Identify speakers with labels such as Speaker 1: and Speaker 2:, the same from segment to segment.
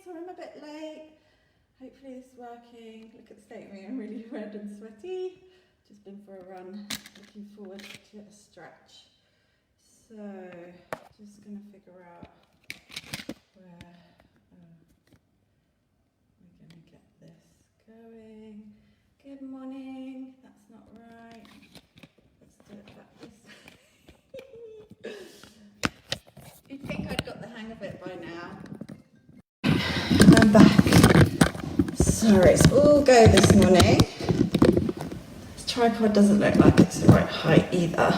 Speaker 1: sorry I'm a bit late. Hopefully this is working. Look at the state of me, I'm really red and sweaty. Just been for a run, looking forward to a stretch. So, just going to figure out where we're going to get this going. Good morning, that's not right. Let's do it back this way. You'd think I'd got the hang of it by now. I'm back. Sorry, it's all go this morning. This tripod doesn't look like it's the right height either.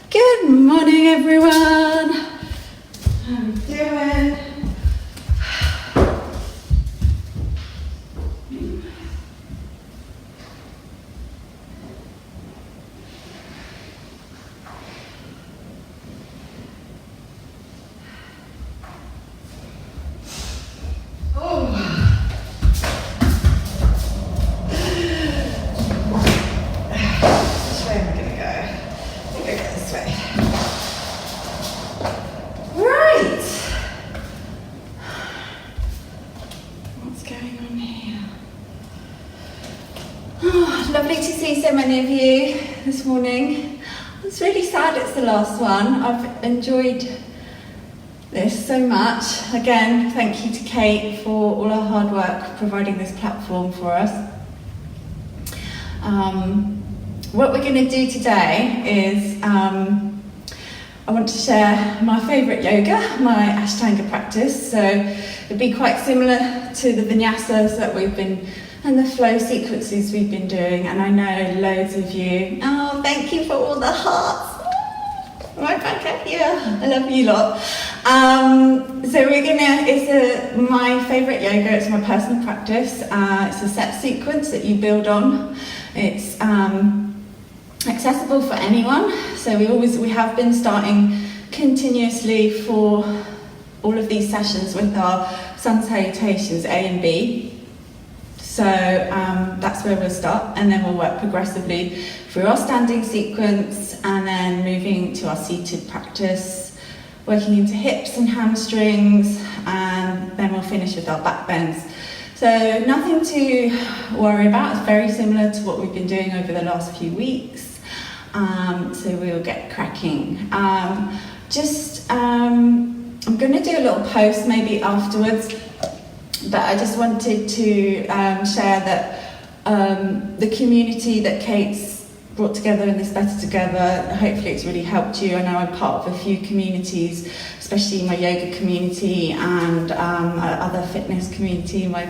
Speaker 1: Good morning, everyone. How are you doing? Lovely to see so many of you this morning. It's really sad it's the last one. I've enjoyed this so much. Again, thank you to Kate for all her hard work providing this platform for us. What we're going to do today is I want to share my favourite yoga, my Ashtanga practice. So it'd be quite similar to the vinyasas that we've been and the flow sequences we've been doing, and I know loads of you. Oh, thank you for all the hearts. Right back at you. I love you lot. So we're gonna. It's my favourite yoga. It's my personal practice. It's a set sequence that you build on. It's accessible for anyone. So we have been starting continuously for all of these sessions with our sun salutations A and B. So that's where we'll start, and then we'll work progressively through our standing sequence and then moving to our seated practice, working into hips and hamstrings, and then we'll finish with our back bends. So nothing to worry about. It's very similar to what we've been doing over the last few weeks. So we'll get cracking. I'm going to do a little post maybe afterwards. But I just wanted to share that the community that Kate's brought together in this Better Together, hopefully it's really helped you. I know I'm part of a few communities, especially my yoga community and other fitness community. My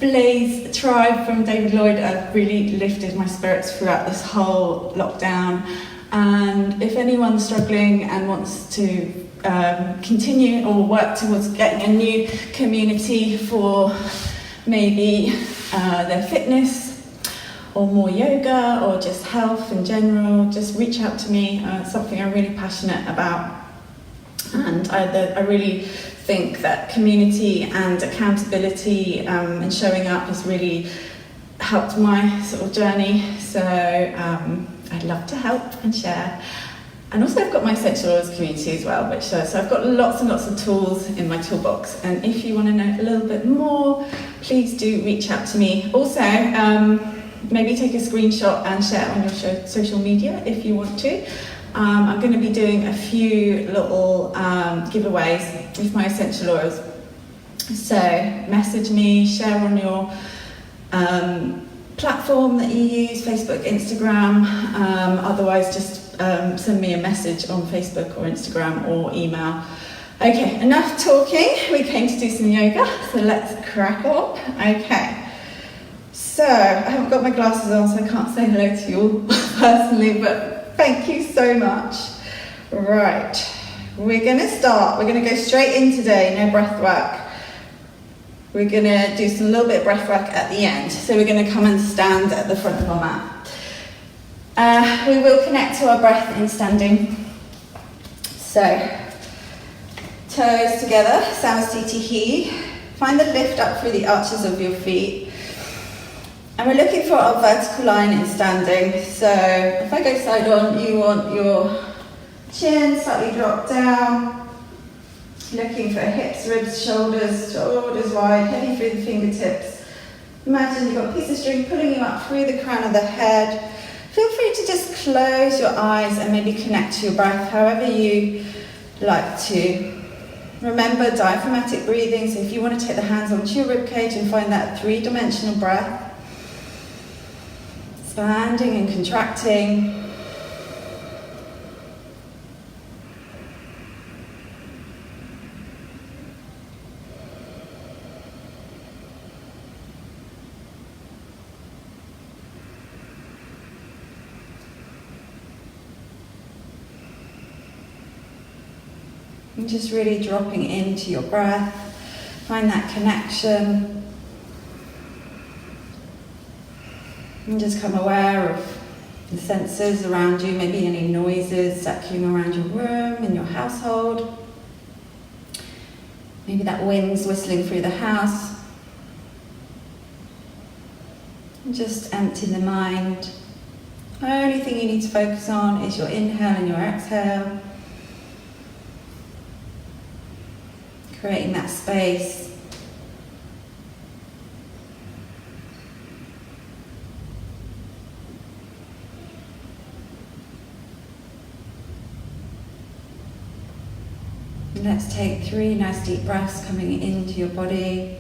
Speaker 1: Blaze tribe from David Lloyd have really lifted my spirits throughout this whole lockdown. And if anyone's struggling and wants to continue or work towards getting a new community for maybe their fitness or more yoga or just health in general, just reach out to me. It's something I'm really passionate about, and I really think that community and accountability and showing up has really helped my sort of journey. So I'd love to help and share. And also I've got my essential oils community as well, which so I've got lots and lots of tools in my toolbox. And if you want to know a little bit more, please do reach out to me. Also, maybe take a screenshot and share it on your social media if you want to. I'm going to be doing a few little giveaways with my essential oils. So message me, share on your platform that you use, Facebook, Instagram, otherwise just send me a message on Facebook or Instagram or email. Okay, enough talking. We came to do some yoga, so let's crack on. Okay, so I haven't got my glasses on, so I can't say hello to you all personally, but thank you so much. Right, we're going to start. We're going to go straight in today, no breath work. We're going to do some little bit of breath work at the end. So we're going to come and stand at the front of our mat. We will connect to our breath in standing. So, toes together, Samasthiti. Find the lift up through the arches of your feet. And we're looking for our vertical line in standing. So, if I go side on, you want your chin slightly dropped down. Looking for hips, ribs, shoulders wide, heavy through the fingertips. Imagine you've got a piece of string pulling you up through the crown of the head. Feel free to just close your eyes and maybe connect to your breath however you like to. Remember diaphragmatic breathing, so if you want to take the hands onto your ribcage and find that three-dimensional breath, expanding and contracting. And just really dropping into your breath, find that connection. And just become aware of the senses around you, maybe any noises circling around your room, in your household. Maybe that wind's whistling through the house. And just empty the mind. The only thing you need to focus on is your inhale and your exhale. Creating that space. And let's take 3 nice deep breaths coming into your body.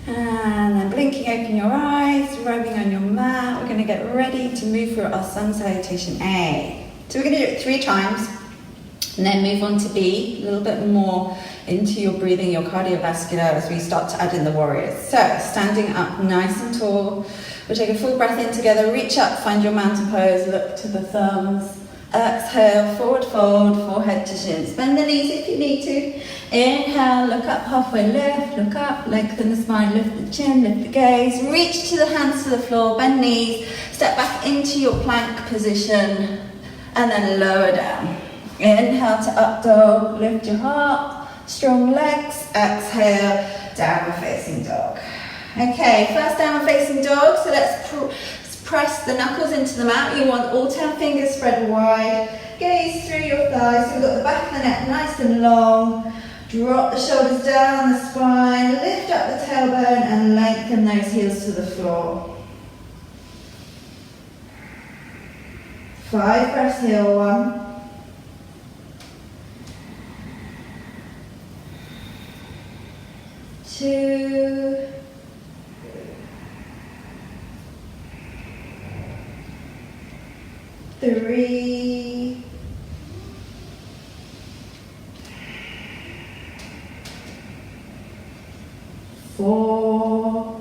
Speaker 1: And then blinking open your eyes, rubbing on your mat. We're going to get ready to move through our sun salutation A. So we're going to do it 3 times and then move on to B, a little bit more into your breathing, your cardiovascular, as we start to add in the warriors. So standing up nice and tall, we'll take a full breath in together, reach up, find your mountain pose, look to the thumbs. Exhale, forward fold, forehead to shins. Bend the knees if you need to. Inhale, look up, halfway lift, look up, lengthen the spine, lift the chin, lift the gaze. Reach to the hands to the floor, bend knees, step back into your plank position, and then lower down. Inhale to up dog, lift your heart, strong legs. Exhale, downward facing dog. Okay, first downward facing dog, so let's press the knuckles into the mat. You want all 10 fingers spread wide. Gaze through your thighs. So we've got the back of the neck nice and long. Drop the shoulders down the spine. Lift up the tailbone and lengthen those heels to the floor. 5 breaths here. 1. 2. 3. 4.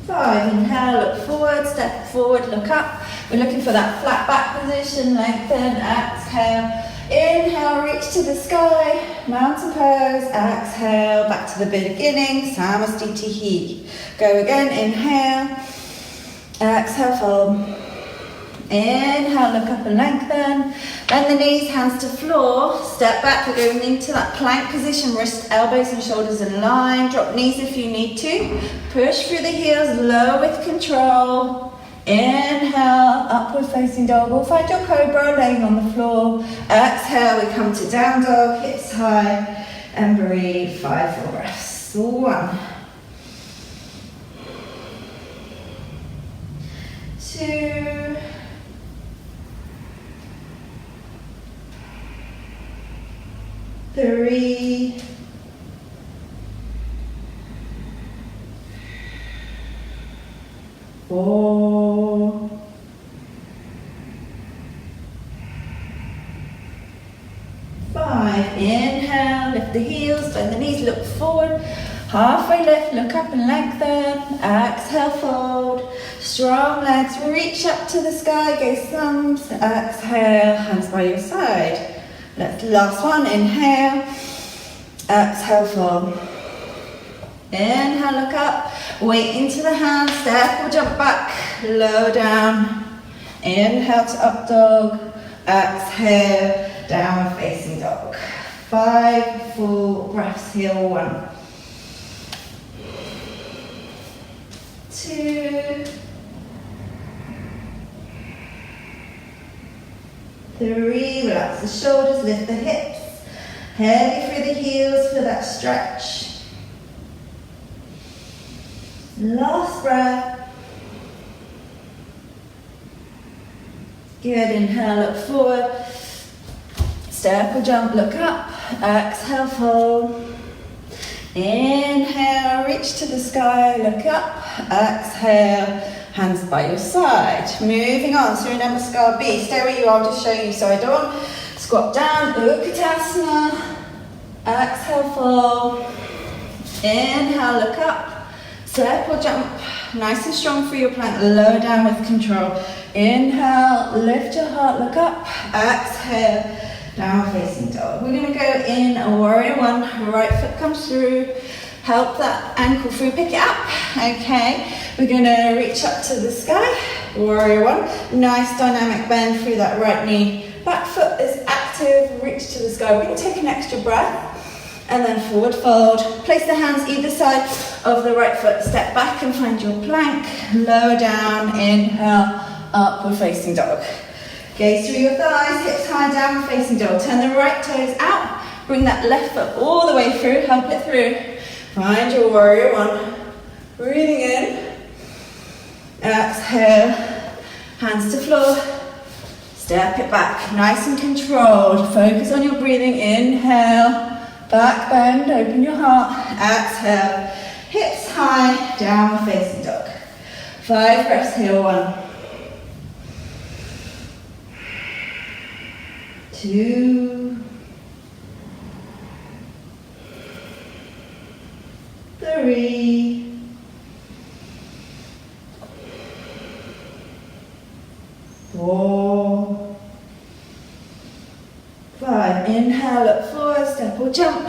Speaker 1: 5. Inhale, look forward, step forward, look up. We're looking for that flat back position, lengthen, exhale. Inhale, reach to the sky, mountain pose, exhale, back to the beginning, Samastitihi. Go again, inhale, exhale, fold. Inhale, look up and lengthen. Bend the knees, hands to floor, step back, we're going into that plank position, wrist, elbows and shoulders in line. Drop knees if you need to. Push through the heels, lower with control. Inhale, upward facing dog, or find your cobra laying on the floor. Exhale, we come to down dog, hips high, and breathe. 5 full breaths. 1. 2. 3. 4. 5. Inhale, lift the heels, bend the knees, look forward. Halfway lift, look up and lengthen. Exhale, fold. Strong legs, reach up to the sky, gaze thumbs. Exhale, hands by your side. Last one, inhale. Exhale, fold. Inhale, look up. Weight into the hands, step or jump back. Lower down. Inhale to up dog. Exhale, downward facing dog. 5 full breaths here. 1, 2, 3, relax the shoulders, lift the hips, heavy through the heels for that stretch. Last breath. Good, inhale, look forward, step or jump, look up, exhale, fold. Inhale, reach to the sky, look up, exhale, hands by your side. Moving on, so remember Scar B, stay where you are, I'll just show you side on. Squat down, Utkatasana, exhale, fold. Inhale, look up, step or jump, nice and strong through your plank, lower down with control. Inhale, lift your heart, look up, exhale, downward facing dog. We're going to go in a warrior 1, right foot comes through, help that ankle through, pick it up, okay. We're going to reach up to the sky, warrior 1, nice dynamic bend through that right knee, back foot is active, reach to the sky. We're going to take an extra breath, and then forward fold, place the hands either side of the right foot, step back and find your plank, lower down, inhale, upward facing dog. Gaze through your thighs, hips high, downward facing dog. Turn the right toes out, bring that left foot all the way through, help it through. Find your warrior 1. Breathing in. Exhale, hands to floor. Step it back, nice and controlled. Focus on your breathing. Inhale, back bend, open your heart. Exhale, hips high, downward facing dog. 5 breaths here. 1, 2, 3, 4, 5. Inhale, look forward, step or jump.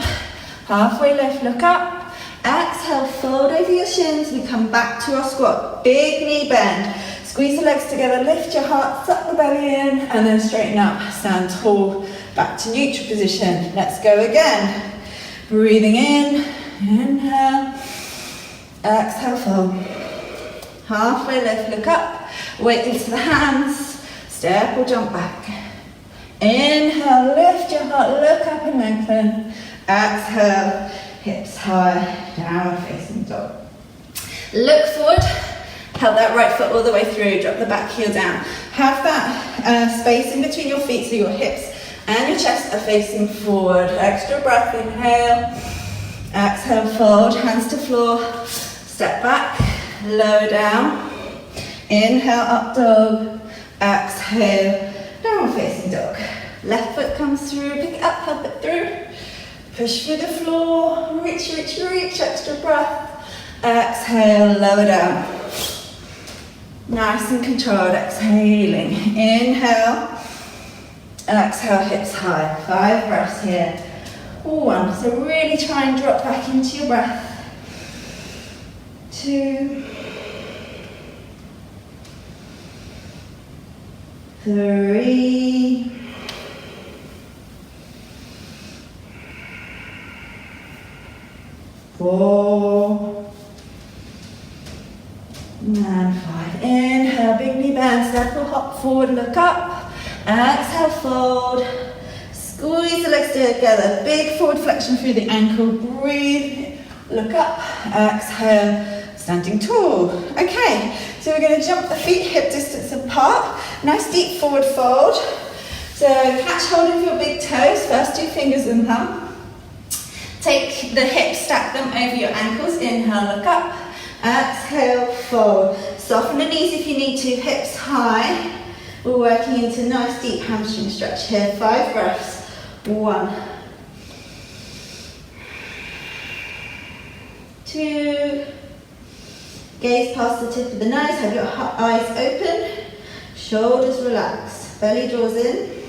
Speaker 1: Halfway lift, look up. Exhale, fold over your shins. We come back to our squat. Big knee bend. Squeeze the legs together, lift your heart, suck the belly in, and then straighten up. Stand tall, back to neutral position. Let's go again. Breathing in, inhale, exhale, fold. Halfway lift, look up, weight into the hands, step or jump back. Inhale, lift your heart, look up and lengthen. Exhale, hips high, downward facing dog. Look forward. Help that right foot all the way through, drop the back heel down. Have that space in between your feet so your hips and your chest are facing forward. Extra breath, inhale, exhale, fold, hands to floor, step back, lower down, inhale, up dog, exhale, downward facing dog. Left foot comes through, pick it up, help it through, push through the floor, reach, reach, reach, extra breath, exhale, lower down. Nice and controlled, exhaling. Inhale, exhale, hips high. 5 breaths here. 1, so really try and drop back into your breath. 2, 3, 4, and 5. Inhale, big knee bend, step or hop forward, look up. Exhale, fold. Squeeze the legs together, big forward flexion through the ankle. Breathe, look up. Exhale, standing tall. Okay, so we're going to jump the feet hip distance apart. Nice deep forward fold. So catch hold of your big toes, first 2 fingers and thumb. Take the hips, stack them over your ankles. Inhale, look up. Exhale, fold. Soften the knees if you need to, hips high. We're working into nice deep hamstring stretch here. 5 breaths. 1, 2. Gaze past the tip of the nose, have your eyes open. Shoulders relax. Belly draws in.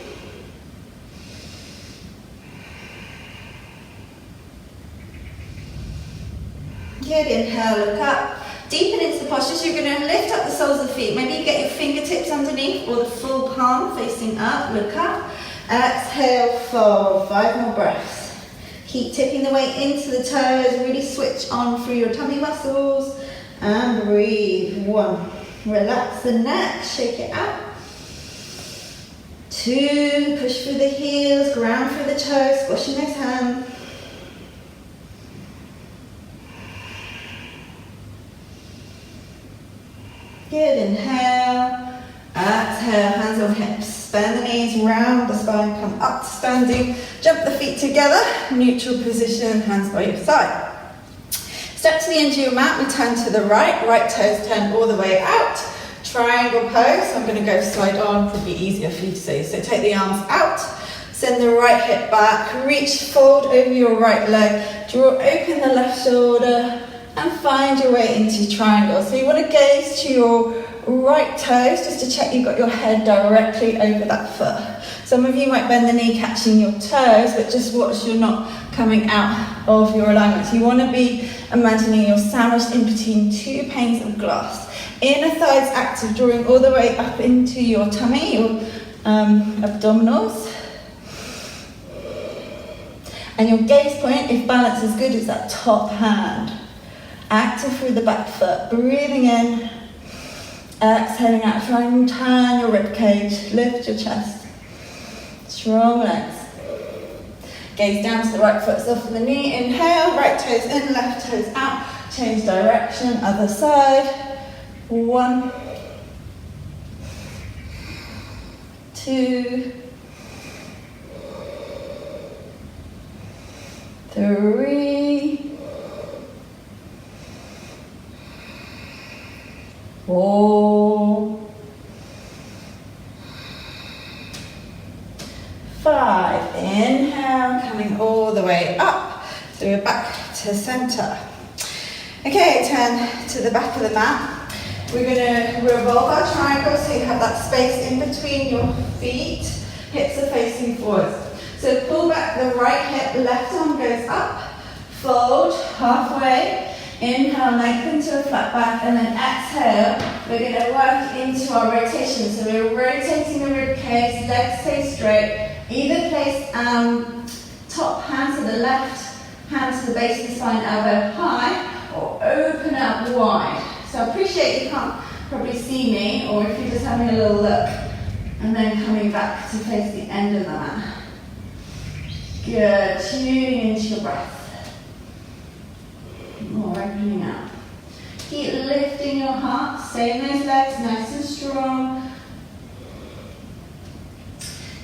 Speaker 1: Good, inhale, look up.
Speaker 2: Deepen into the posture, so you're going to lift up the soles of the feet. Maybe you get your fingertips underneath or the full palm facing up. Look up. Exhale, fold. 5 more breaths. Keep tipping the weight into the toes. Really switch on through your tummy muscles. And breathe. 1. Relax the neck. Shake it out. 2. Push through the heels. Ground through the toes. Squashing those hands. Good, inhale, exhale, hands on hips, bend the knees, round the spine, come up to standing, jump the feet together, neutral position, hands by your side. Step to the end of your mat, we turn to the right, right toes turn all the way out, triangle pose, so I'm going to go slide on, probably easier for you to see, so take the arms out, send the right hip back, reach forward over your right leg, draw open the left shoulder, and find your way into triangle. So you want to gaze to your right toes just to check you've got your head directly over that foot. Some of you might bend the knee catching your toes, but just watch you're not coming out of your alignment. So you want to be imagining you're sandwiched in between 2 panes of glass. Inner thighs active, drawing all the way up into your tummy, your abdominals. And your gaze point, if balance is good, is that top hand. Active through the back foot, breathing in, exhaling out, try and turn your rib cage, lift your chest, strong legs. Gaze down to the right foot, soften the knee, inhale, right toes in, left toes out, change direction, other side. 1, 2, 3, 4, 5. Inhale, coming all the way up. So we're back to center. Okay, turn to the back of the mat. We're going to revolve our triangle so you have that space in between your feet. Hips are facing forwards. So pull back the right hip, left arm goes up. Fold halfway. Inhale, lengthen to a flat back, and then exhale, we're going to work into our rotation. So we're rotating the rib cage, legs stay straight. Either place top hand to the left, hand to the base of the spine, elbow high, or open up wide. So I appreciate you can't probably see me, or if you're just having a little look, and then coming back to face the end of the mat. Good, tuning into your breath. More opening out. Keep lifting your heart, stay in those legs nice and strong.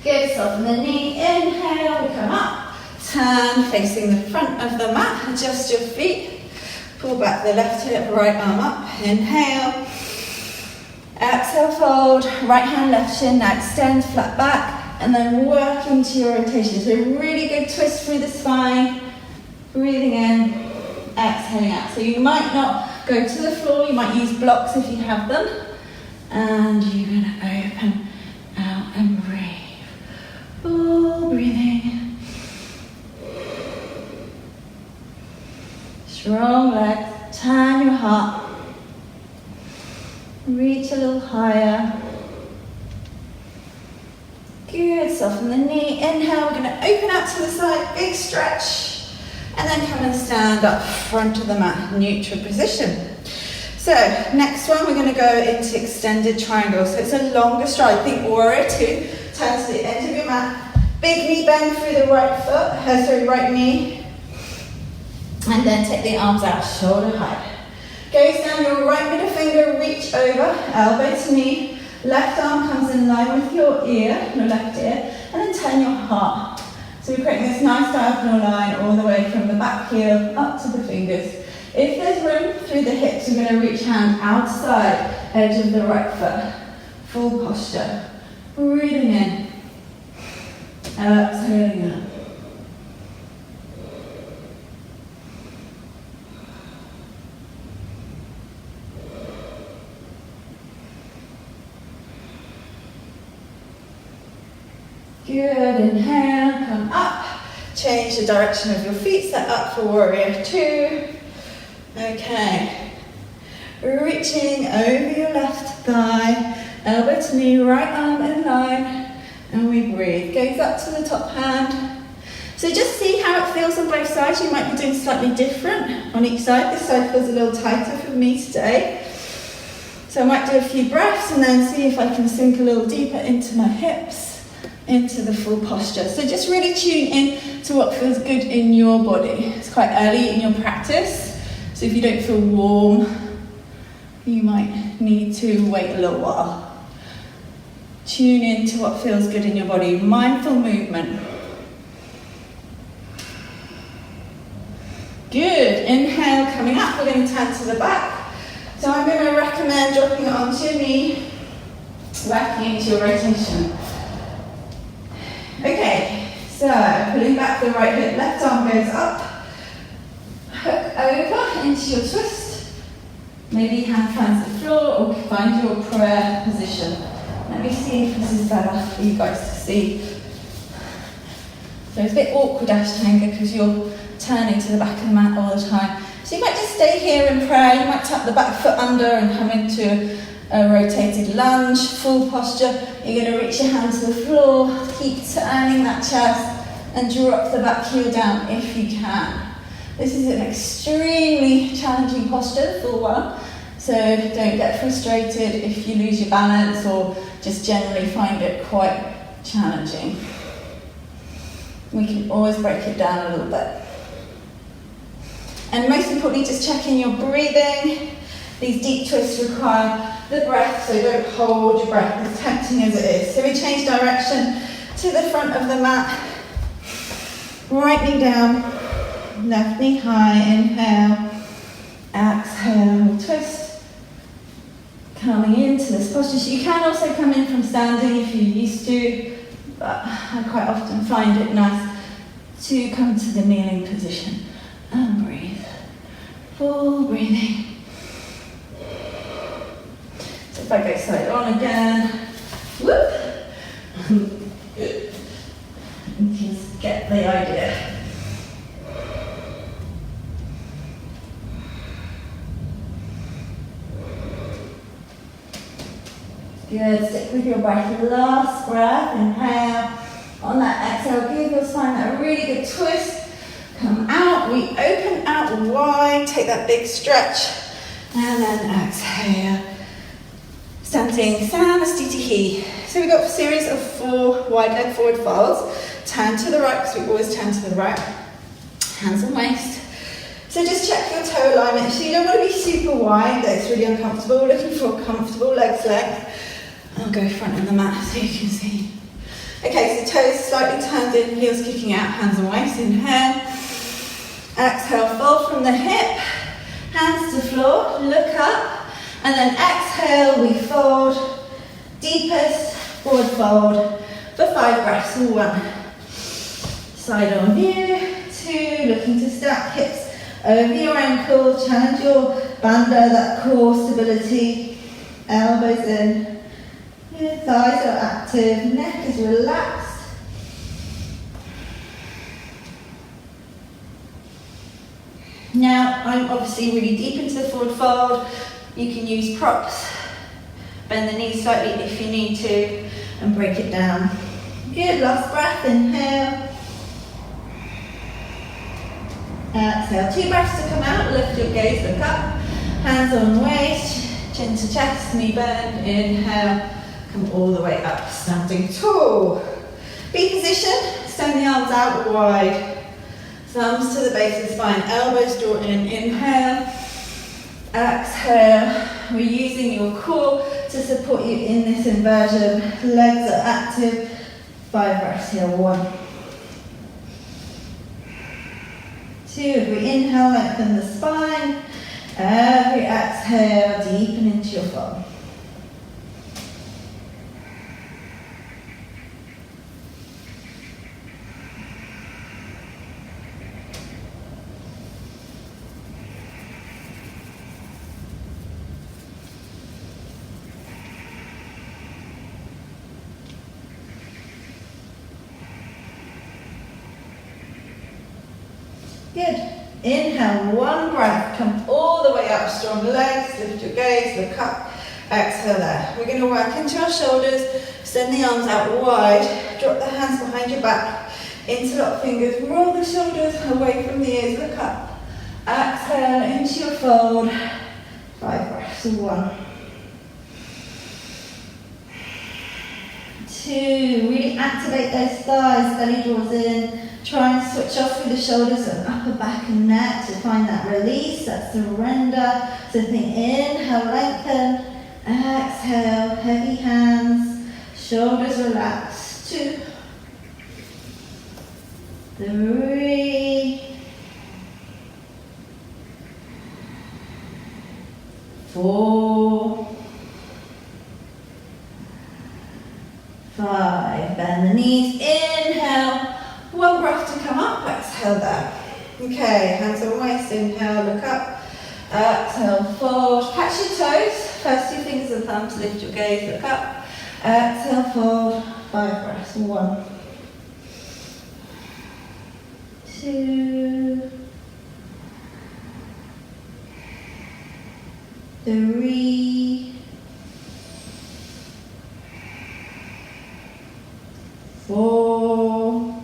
Speaker 2: Good, soften the knee, inhale, we come up. Turn facing the front of the mat, adjust your feet. Pull back the left hip, right arm up, inhale. Exhale, fold, right hand, left shin, now extend, flat back, and then work into your rotation. So really good twist through the spine, breathing in. Exhaling out. So you might not go to the floor, you might use blocks if you have them. And you're going to open out and breathe. Full breathing. Strong legs. Turn your heart. Reach a little higher. Good. Soften the knee. Inhale. We're going to open out to the side. Big stretch. And then come and stand up front of the mat, neutral position. So next one, we're going to go into extended triangle. So it's a longer stride. Think warrior 2. Turn to the end of your mat. Big knee bend through the right foot, right knee. And then take the arms out, shoulder height. Gaze down your right middle finger, reach over, elbow to knee. Left arm comes in line with your ear, your left ear. And then turn your heart. So we're creating this nice diagonal line all the way from the back heel up to the fingers. If there's room through the hips, you're going to reach hand outside edge of the right foot. Full posture. Breathing in. Exhaling out. Good, inhale, come up. Change the direction of your feet, set up for warrior 2. Okay. Reaching over your left thigh, elbow to knee, right arm in line, and we breathe. Gaze up to the top hand. So just see how it feels on both sides. You might be doing slightly different on each side. This side feels a little tighter for me today. So I might do a few breaths and then see if I can sink a little deeper into my hips, into the full posture. So just really tune in to what feels good in your body. It's quite early in your practice, so if you don't feel warm, you might need to wait a little while. Tune in to what feels good in your body. Mindful movement. Good. Inhale, coming up. We're going to turn to the back. So I'm going to recommend dropping it onto your knee, working into your rotation. Okay, so pulling back the right hip, left arm goes up, hook over into your twist. Maybe hand finds the floor or find your prayer position. Let me see if this is better for you guys to see. So it's a bit awkward, Ashtanga, because you're turning to the back of the mat all the time. So you might just stay here in prayer. You might tap the back foot under and come into a rotated lunge, full posture. You're going to reach your hand to the floor, keep turning that chest, and drop the back heel down if you can. This is an extremely challenging posture for one, so don't get frustrated if you lose your balance or just generally find it quite challenging. We can always break it down a little bit. And most importantly, just checking your breathing. These deep twists require the breath, so don't hold your breath, as tempting as it is. So we change direction to the front of the mat. Right knee down, left knee high, inhale, exhale, twist. Coming into this posture. So you can also come in from standing if you're used to, but I quite often find it nice to come to the kneeling position and breathe. Full breathing. So if I go side on again, whoop. Good. You can get the idea. Good, stick with your breath. Last breath, inhale. On that exhale, give your spine that really good twist. Come out, we open out wide, take that big stretch, and then exhale. Standing Samastitihi. So we've got a series of 4 wide leg forward folds. Turn to the right, because we always turn to the right. Hands on waist. So just check your toe alignment. So you don't want to be super wide, that it's really uncomfortable. We're looking for a comfortable legs length. I'll go front of the mat so you can see. Okay, so toes slightly turned in, heels kicking out, hands on waist. Inhale. Exhale, fold from the hip. Hands to floor, look up. And then exhale, we fold. Deepest forward fold for 5 breaths. 1. Side on view. 2. Looking to stack hips over your ankle. Challenge your bandha, that core stability. Elbows in. Your thighs are active. Neck is relaxed. Now, I'm obviously really deep into the forward fold. You can use props. Bend the knees slightly if you need to, and break it down. Good, last breath, inhale. Exhale, 2 breaths to come out, lift your gaze, look up. Hands on waist, chin to chest, knee bend, inhale. Come all the way up, standing tall. B position, extend the arms out wide. Thumbs to the base of the spine, elbows draw in, inhale. Exhale, we're using your core to support you in this inversion. Legs are active. 5 breaths here, 1. 2, if we inhale, lengthen the spine. Every exhale, deepen into your fold. Good. Inhale, one breath, come all the way up, strong legs, lift your gaze, look up, exhale there. We're going to work into our shoulders, extend the arms out wide, drop the hands behind your back, interlock fingers, roll the shoulders away from the ears, look up, exhale into your fold, 5 breaths, 1, 2, really activate those thighs, belly draws in. Try and switch off through the shoulders and upper back and neck to find that release, that surrender. So think inhale, lengthen, exhale, heavy hands, shoulders relax. 2, 3, 4, 5. Bend the knees, inhale. One breath to come up, exhale there. Okay, hands on waist, inhale, look up, exhale, fold, catch your toes, first 2 fingers and thumbs, lift your gaze, look up, exhale, fold, 5 breaths, 1, 2, 3, 4,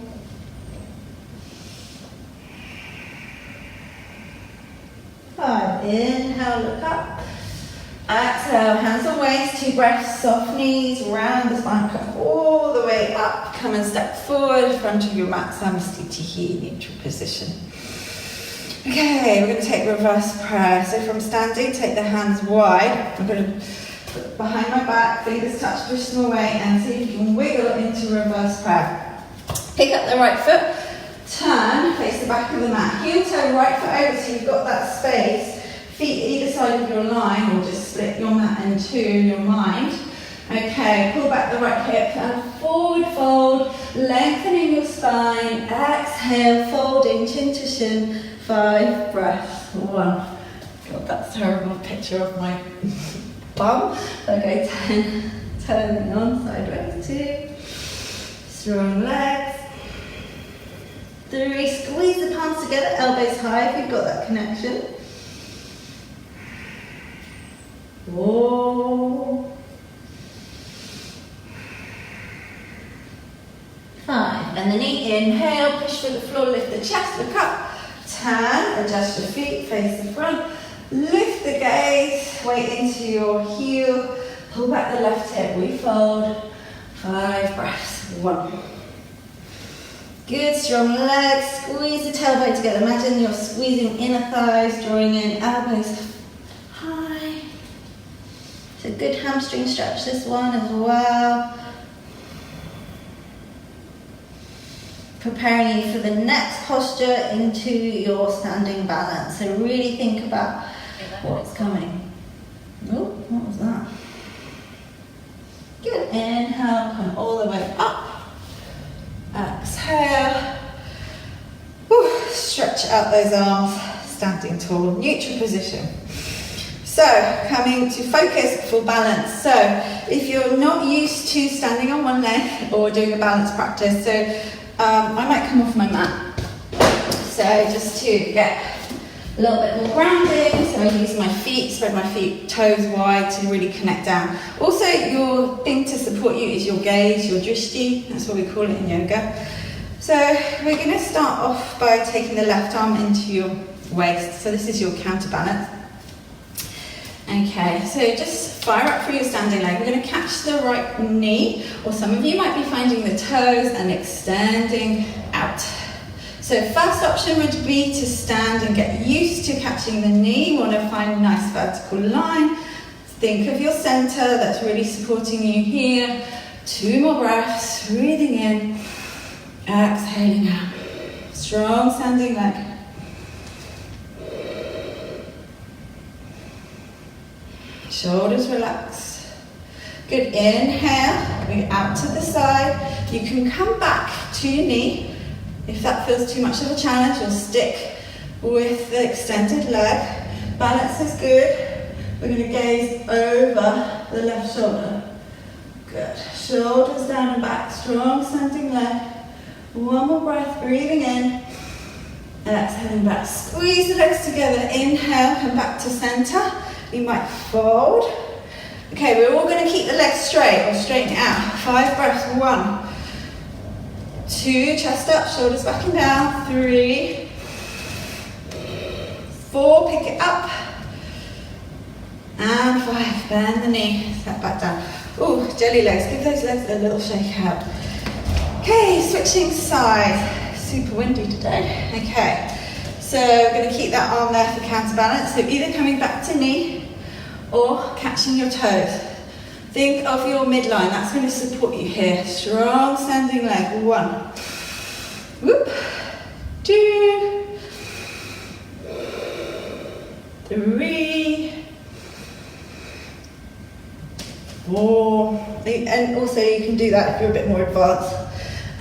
Speaker 2: 5. Inhale, look up. Exhale, hands on waist, 2 breaths, soft knees, round the spine, come all the way up. Come and step forward, front of your mat, Samastitihi, neutral position. Okay, we're going to take reverse prayer. So from standing, take the hands wide. I'm going to put behind my back, fingers touch, push them away, and see if you can wiggle into reverse prayer. Pick up the right foot. Turn, face the back of the mat. Heel toe, right foot over so you've got that space. Feet either side of your line, or just split your mat in two in your mind. Okay, pull back the right hip and forward fold, lengthening your spine. Exhale, folding chin to shin. 5 breaths. 1. God, that's a terrible picture of my bum. Okay, 10. Turning on sideways. 2. Strong legs. 3, squeeze the palms together, elbows high if you've got that connection. 4, 5, and the knee, inhale, push through the floor, lift the chest, look up, turn, adjust your feet, face the front, lift the gaze, weight into your heel, pull back the left hip, we fold, 5 breaths, 1. Good, strong legs, squeeze the tailbone together. Imagine you're squeezing inner thighs, drawing in elbows high. It's a good hamstring stretch, this one as well. Preparing you for the next posture into your standing balance. So really think about what's coming. Oh, what was that? Good, inhale, come all the way up. Exhale. Whew. Stretch out those arms, standing tall, neutral position. So, coming to focus for balance. So, if you're not used to standing on one leg or doing a balance practice, so I might come off my mat. So, just to get a little bit more grounding, so I use my feet, spread my feet, toes wide to really connect down. Also, your thing to support you is your gaze, your drishti, that's what we call it in yoga. So we're going to start off by taking the left arm into your waist. So this is your counterbalance. Okay, so just fire up through your standing leg. We're going to catch the right knee, or some of you might be finding the toes and extending out. So first option would be to stand and get used to catching the knee. You want to find a nice vertical line. Think of your center that's really supporting you here. 2 more breaths, breathing in, exhaling out. Strong standing leg. Shoulders relax. Good, inhale, bring it out to the side. You can come back to your knee. If that feels too much of a challenge, you'll stick with the extended leg. Balance is good. We're going to gaze over the left shoulder. Good. Shoulders down and back. Strong standing leg. 1 more breath, breathing in. Exhaling back, squeeze the legs together, inhale, come back to center. You might fold. Okay, we're all going to keep the legs straight or straighten it out. 5 breaths, 1, 2, chest up, shoulders back and down, 3, 4, pick it up, and 5, bend the knee, step back down. Ooh, jelly legs, give those legs a little shake out. Okay, switching sides. Super windy today. Okay, so we're going to keep that arm there for counterbalance. So either coming back to knee or catching your toes. Think of your midline, that's going to support you here. Strong standing leg. 1, whoop, 2, 3, 4, and also you can do that if you're a bit more advanced.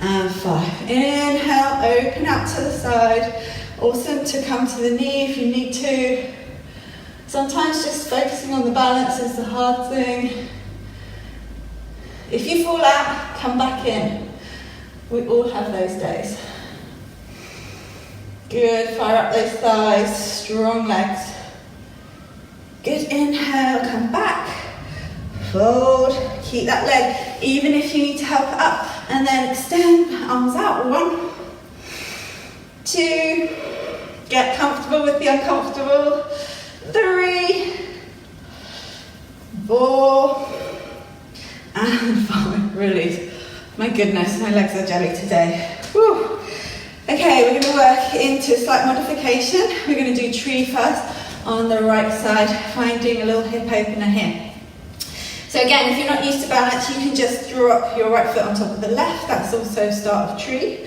Speaker 2: And 5. Inhale, open out to the side. Awesome to come to the knee if you need to. Sometimes just focusing on the balance is the hard thing. If you fall out, come back in. We all have those days. Good, fire up those thighs, strong legs. Good, inhale, come back. Fold, keep that leg, even if you need to help it up. And then extend, arms out. 1, 2, get comfortable with the uncomfortable. 3, 4, and 5. Release. My goodness, my legs are jelly today. Whew. Okay, we're going to work into a slight modification. We're going to do tree first on the right side, finding a little hip opener here. So again, if you're not used to balance, you can just drop your right foot on top of the left. That's also start of tree.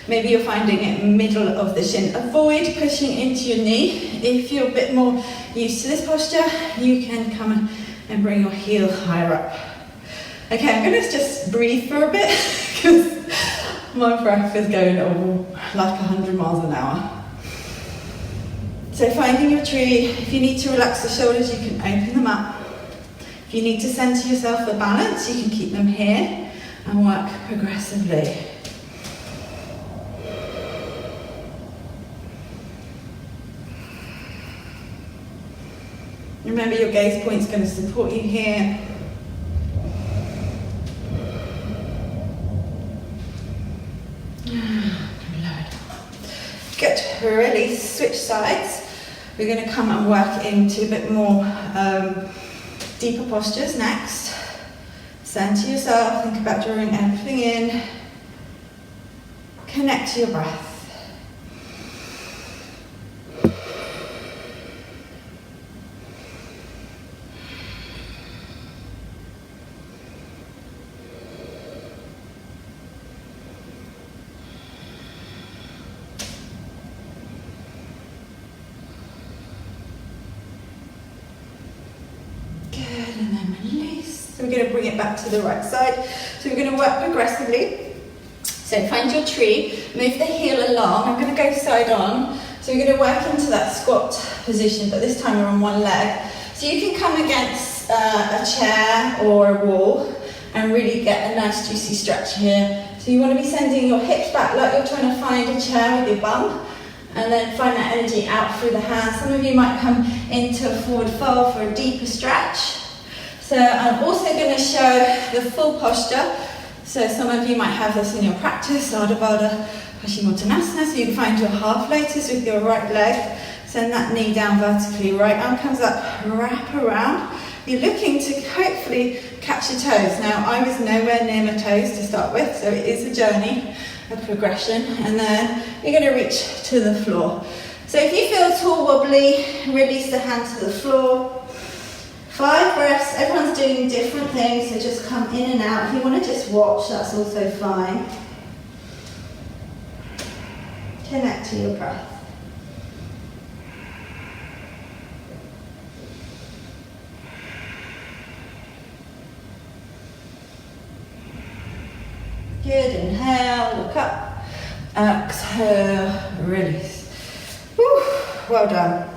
Speaker 2: Maybe you're finding it middle of the shin. Avoid pushing into your knee. If you're a bit more used to this posture, you can come and bring your heel higher up. Okay, I'm going to just breathe for a bit because my breath is going like 100 miles an hour. So finding your tree. If you need to relax the shoulders, you can open them up. If you need to center yourself for balance, you can keep them here and work progressively. Remember, your gaze point is going to support you here. Good, release, switch sides. We're going to come and work into a bit more deeper postures next. Center yourself, think about drawing everything in. Connect to your breath. We're going to bring it back to the right side. So we're going to work progressively. So find your tree, move the heel along. I'm going to go side on. So we're going to work into that squat position, but this time we're on one leg. So you can come against a chair or a wall and really get a nice juicy stretch here. So you want to be sending your hips back like you're trying to find a chair with your bum. And then find that energy out through the hands. Some of you might come into a forward fold for a deeper stretch. So I'm also going to show the full posture. So some of you might have this in your practice, Ardha Baddha Paschimottanasana. So you can find your half lotus with your right leg. Send that knee down vertically. Right arm comes up, wrap around. You're looking to hopefully catch your toes. Now I was nowhere near my toes to start with, so it is a journey, a progression. And then you're going to reach to the floor. So if you feel tall, wobbly, release the hand to the floor. 5 breaths, everyone's doing different things, so just come in and out. If you want to just watch, that's also fine. Connect to your breath. Good, inhale, look up. Exhale, release. Whew, well done.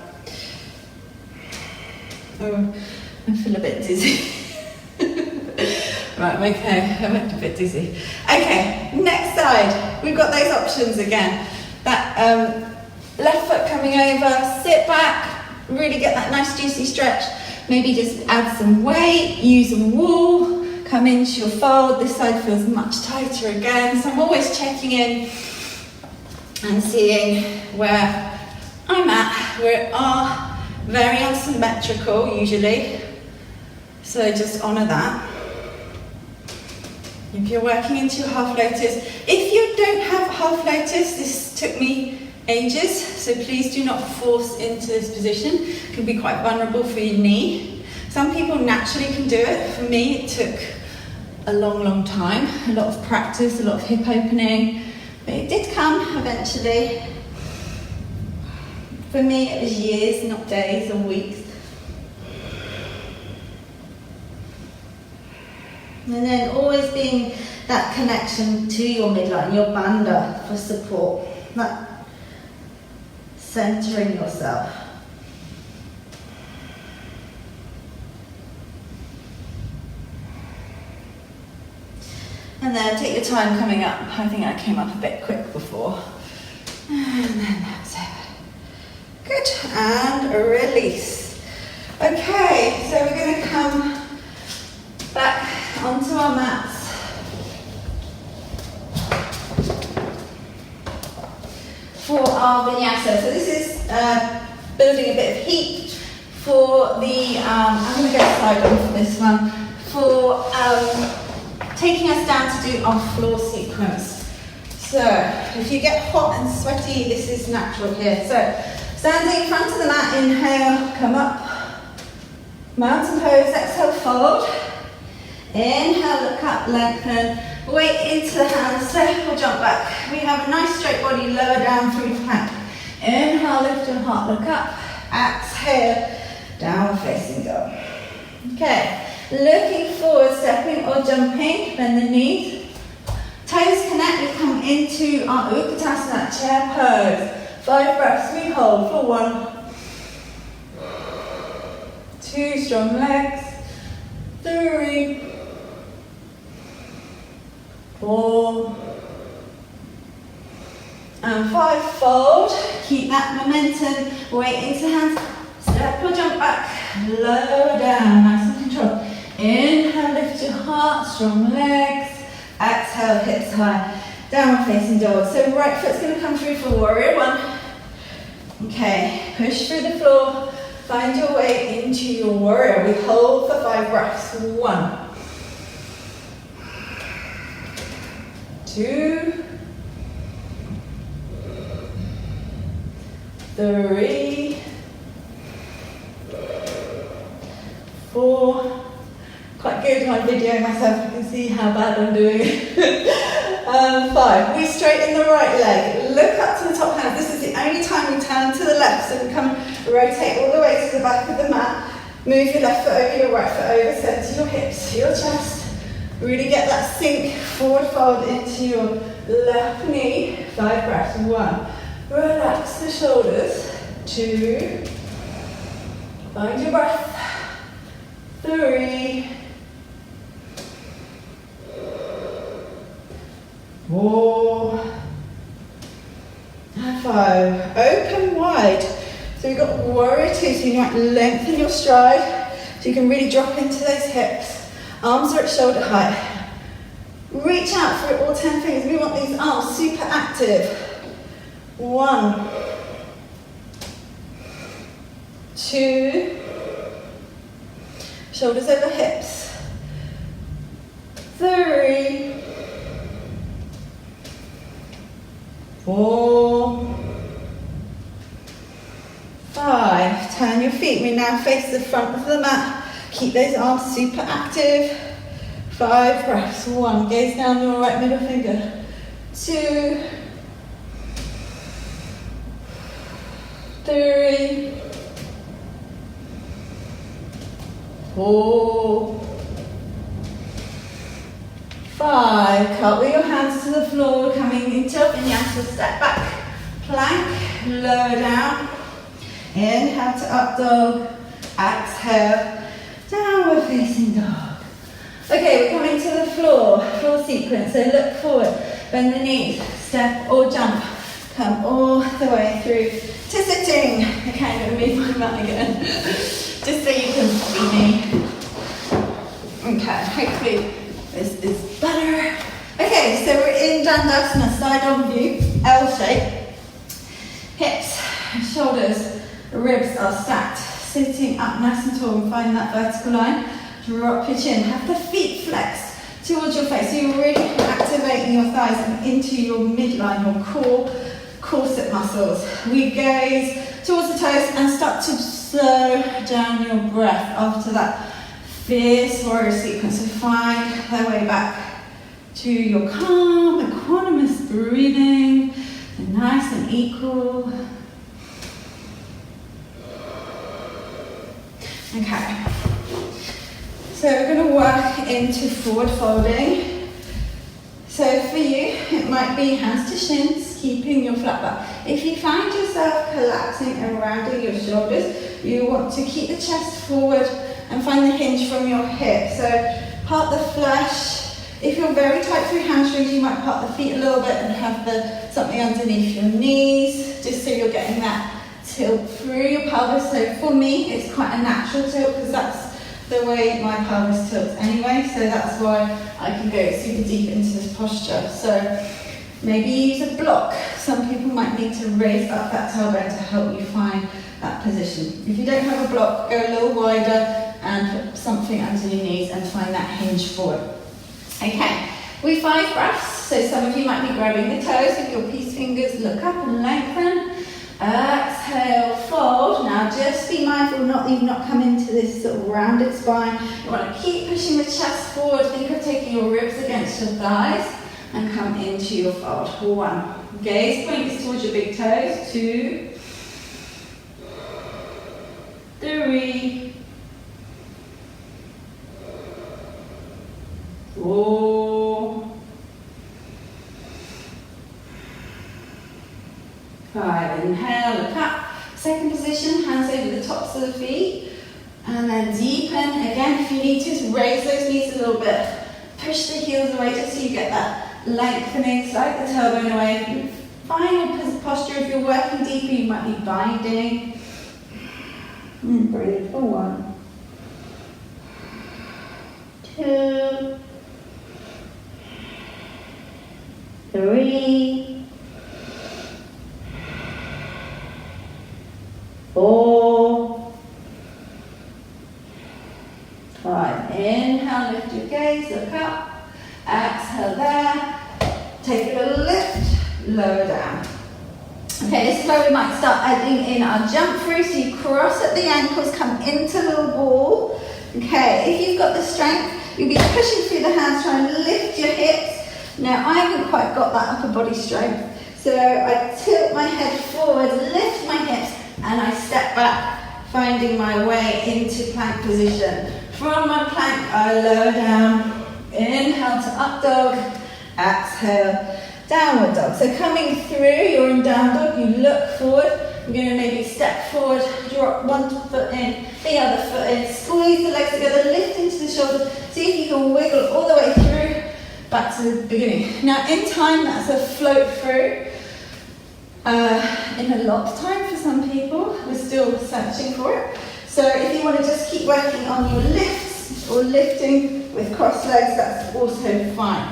Speaker 2: Oh, I feel a bit dizzy. Right, okay, I went a bit dizzy. Okay, next side. We've got those options again. That
Speaker 1: Left foot coming over, sit back, really get that nice juicy stretch. Maybe just add some weight, use a wall, come into your fold. This side feels much tighter again. So I'm always checking in and seeing where I'm at. We are very unsymmetrical usually, so just honour that. If you're working into your half lotus, if you don't have half lotus, this took me ages, so please do not force into this position. It can be quite vulnerable for your knee. Some people naturally can do it. For me, it took a long time, a lot of practice, a lot of hip opening, but it did come eventually. For me, it was years, not days or weeks. And then always being that connection to your midline, your bandha for support, that centering yourself. And then take your time coming up. I think I came up a bit quick before. And then that's it. Good, and release. Okay, so we're going to come back onto our mats. For our vinyasa. So this is building a bit of heat for the, I'm going to go side on for this one, for taking us down to do our floor sequence. So if you get hot and sweaty, this is natural here. So standing in front of the mat, inhale, come up, mountain pose, exhale, fold. Inhale, look up, lengthen, weight into the hands, step or jump back. We have a nice straight body, lower down through plank. Inhale, lift your heart, look up. Exhale, downward facing dog. Okay, looking forward, stepping or jumping, bend the knees. Toes connect, we come into our Utkatasana, chair pose. 5 breaths, we hold for 1, 2, strong legs, 3, 4, and 5, fold. Keep that momentum, weight into the hands, step or jump back, lower down, nice and controlled. Inhale, lift your heart, strong legs, exhale, hips high, downward facing dog. So right foot's going to come through for warrior 1. Okay, push through the floor, find your way into your warrior. We hold for 5 breaths, 1, 2, 3, 4, quite good on video myself, you can see how bad I'm doing it. 5, we straighten the right leg, look up to the top hand. This is the only time we turn to the left, so we come rotate all the way to the back of the mat, move your left foot over, your right foot over, center your hips, your chest, really get that sink, forward fold into your left knee. 5 breaths, 1, relax the shoulders, 2, find your breath, 3, 4, and 5. Open wide. So we've got warrior 2, so you might lengthen your stride, so you can really drop into those hips. Arms are at shoulder height. Reach out for all 10 fingers. We want these arms super active. 1, 2, shoulders over hips. 3, 4, 5. Turn your feet. We now face the front of the mat. Keep those arms super active. 5 breaths. 1, gaze down your right middle finger. 2, 3, 4, 5. Cartwheel your hands to the floor, coming into vinyasa, step back, plank, lower down. Inhale to up dog, exhale, downward facing dog. Okay, we're coming to the floor sequence, so look forward, bend the knees, step or jump.
Speaker 2: come all the way through to sitting. Okay, I'm going to move my mat again, just so you can see me. Okay, hopefully this is better. Okay, so we're in Dandasana, side on view, L shape. Hips, shoulders, ribs are stacked. Sitting up nice and tall and find that vertical line. Drop your chin, have the feet flexed towards your face. So you're really activating your thighs and into your midline, your core, corset muscles. We gaze towards the toes and start to slow down your breath after that fierce warrior sequence. So find the way back to your calm, equanimous breathing, nice and equal. Okay. So we're going to work into forward folding. So for you, it might be hands to shins, keeping your flat back. If you find yourself collapsing and rounding your shoulders, you want to keep the chest forward and find the hinge from your hip. So part the flesh. If you're very tight through hamstrings, you might part the feet a little bit and have something underneath your knees, just so you're getting that tilt through your pelvis. So for me, it's quite a natural tilt because that's the way my pelvis tilts anyway, so that's why I can go super deep into this posture. So maybe use a block. Some people might need to raise up that tailbone to help you find that position. If you don't have a block, go a little wider and put something under your knees and find that hinge forward. Okay, we 5 breaths, so some of you might be grabbing the toes with your peace fingers, look up and lengthen. Exhale, fold. Now just be mindful you've not come into this sort of rounded spine. You want to keep pushing the chest forward. Think of taking your ribs against your thighs and come into your fold. 1. Gaze points towards your big toes. 2. 3. 4. 5. Inhale, look up. Second position, hands over the tops of the feet. And then deepen. Again, if you need to, raise those knees a little bit. Push the heels away just so you get that lengthening. Slide the tailbone away. Final posture, if you're working deeper, you might be binding. And breathe for 1. 2. 3. 4. 5. Inhale, lift your gaze, look up. Exhale there. Take a little lift, lower down. Okay, this is where we might start adding in our jump through. So you cross at the ankles, come into a little ball. Okay, if you've got the strength, you'll be pushing through the hands, trying to lift your hips. Now, I haven't quite got that upper body strength. So I tilt my head forward, lift my hips, and I step back, finding my way into plank position. From my plank, I lower down. Inhale to up dog. Exhale, downward dog. So coming through, you're in down dog, you look forward. You're going to maybe step forward, drop one foot in, the other foot in, squeeze the legs together, lift into the shoulders. See if you can wiggle all the way through, back to the beginning. Now in time, that's a float through. In a lot of time for some people, we're still searching for it. So if you want to just keep working on your lifts or lifting with crossed legs, that's also fine.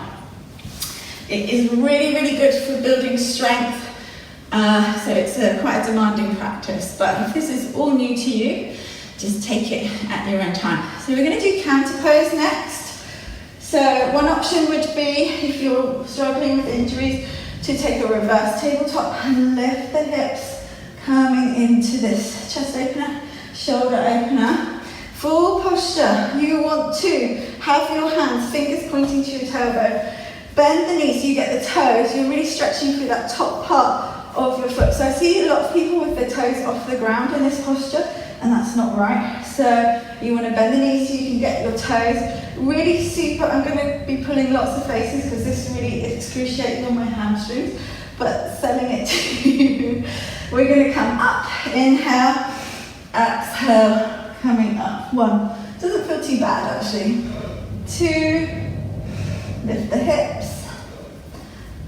Speaker 2: It is really, really good for building strength. So it's quite a demanding practice. But if this is all new to you, just take it at your own time. So we're going to do counter pose next. So one option would be, if you're struggling with injuries, to take a reverse tabletop and lift the hips, coming into this chest opener, shoulder opener. Full posture. You want to have your hands, fingers pointing to your tailbone. Bend the knees so you get the toes. You're really stretching through that top part of your foot. So I see a lot of people with their toes off the ground in this posture, and that's not right. So you want to bend the knees so you can get your toes really super. I'm going to be pulling lots of faces because this really is excruciating on my hamstrings, but selling it to you. We're going to come up, inhale, exhale, coming up. 1, doesn't feel too bad actually. 2, lift the hips.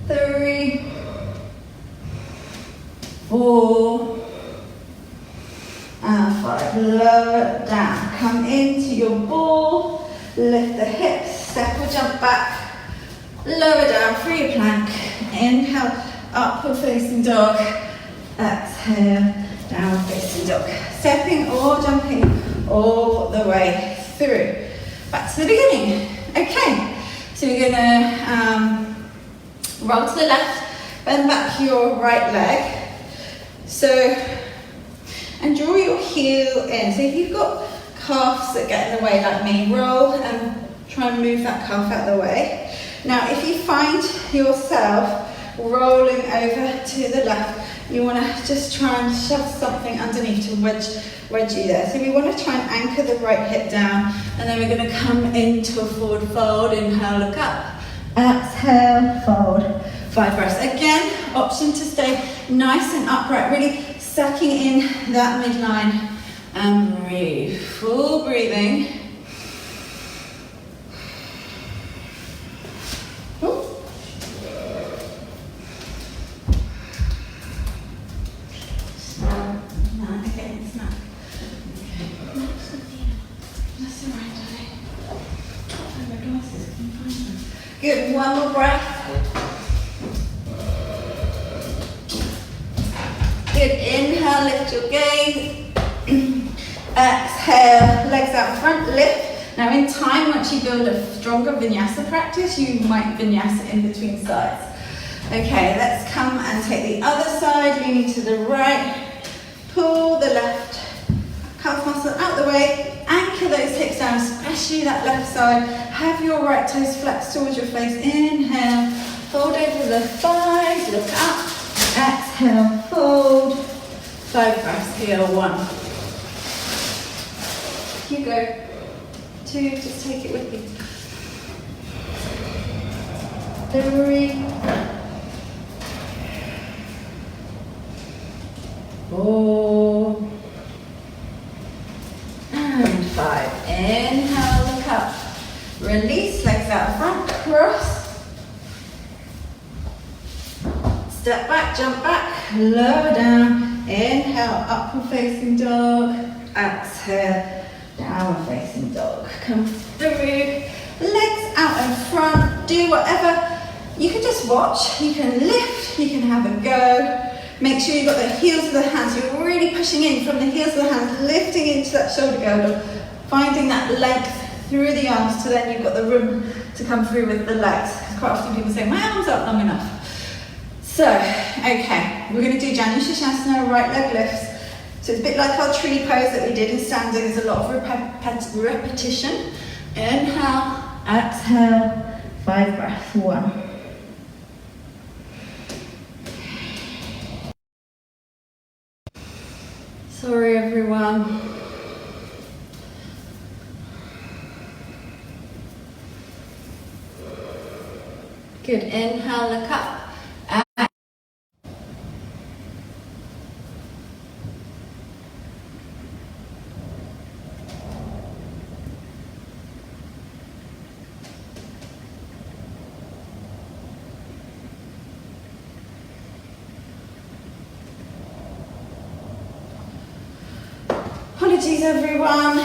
Speaker 2: 3, 4, and 5. Lower down. Come into your ball. Lift the hips. Step or jump back. Lower down. Free plank. Inhale. Upward facing dog. Exhale. Downward facing dog. Stepping or jumping all the way through. Back to the beginning. Okay. So we're gonna roll to the left. Bend back your right leg. So, and draw your heel in. So if you've got calves that get in the way like me, roll and try and move that calf out of the way. Now if you find yourself rolling over to the left, you want to just try and shove something underneath to wedge you there. So we want to try and anchor the right hip down, and then we're going to come into a forward fold. Inhale, look up. Exhale, fold. 5 breaths. Again, option to stay nice and upright, really sucking in that midline and breathe. Full breathing. Ooh. Snap. No, okay, snap. Okay. That's all right, darling. Oh, my glasses, can you find them? Good, one more breath. Good, inhale, lift your gaze. Exhale, legs out front, lift. Now in time, once you build a stronger vinyasa practice, you might vinyasa in between sides. Okay, let's come and take the other side, leaning to the right. Pull the left calf muscle out the way. Anchor those hips down, especially that left side. Have your right toes flexed towards your face. Inhale, fold over the thighs, look up. Exhale, fold. 5 breaths here. 1. You go. 2, just take it with you. 3. 4. And 5. Inhale, look up. Release, legs out front, cross. Step back, jump back, lower down. Inhale, upward facing dog. Exhale, downward facing dog. Come through, legs out in front. Do whatever. You can just watch, you can lift, you can have a go. Make sure you've got the heels of the hands. You're really pushing in from the heels of the hands, lifting into that shoulder girdle, finding that length through the arms, so then you've got the room to come through with the legs. Quite often people say, my arms aren't long enough. So, okay, we're going to do Janu Shasana, right leg lifts. So it's a bit like our tree pose that we did in standing. There's a lot of repetition. Inhale, exhale, 5 breaths. 1. Sorry everyone. Good, inhale, look up. Apologies everyone.